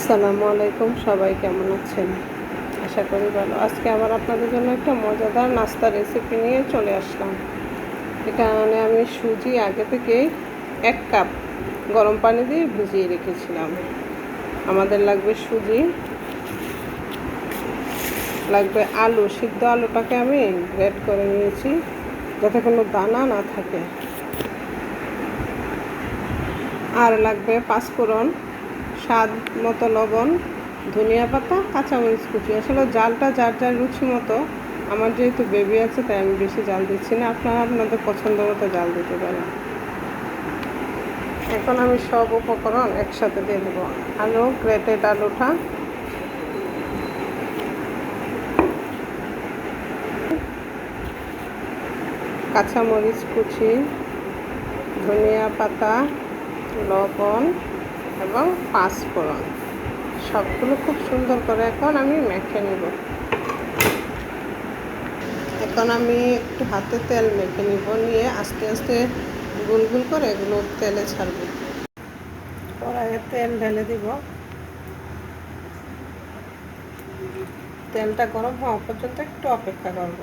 আসসালামু আলাইকুম, সবাই কেমন আছেন? আশা করি ভালো। আজকে আবার আপনাদের জন্য একটা মজাদার নাস্তা রেসিপি নিয়ে চলে আসলাম। এখানে আমি সুজি আগে থেকেই 1 কাপ গরম পানি দিয়ে ভিজিয়ে রেখেছিলাম। আমাদের লাগবে সুজি, লাগবে আলু। সিদ্ধ আলুটাকে আমি গ্রেট করে নিয়েছি যাতে কোনো দানা না থাকে। আর লাগবে পাঁচফোড়ন, স্বাদ মতো লবণ, ধনিয়া পাতা, কাঁচামরিচ কুচি। আসলে জালটা যার যার রুচি মতো। আমার যেহেতু বেবি আছে তাই আমি বেশি জাল দিচ্ছি না, আপনারা আপনাদের পছন্দ মতো জাল দিতে পারেন। এখন আমি সব উপকরণ একসাথে দিয়ে দেবো। আলু, গ্রেটেড আলুটা, কাঁচামরিচ কুচি, ধনিয়া পাতা, লবণ এবং পাঁচফোড়ন সবগুলো খুব সুন্দর করে এখন আমি মেখে নেব। এখন আমি একটু হাতে তেল মেখে নিব, নিয়ে আস্তে আস্তে গোল গোল করে এগুলো তেলে ছাড়ব। কড়াইয়ে তেল ঢেলে দিব। তেলটা গরম হওয়া পর্যন্ত একটু অপেক্ষা করব।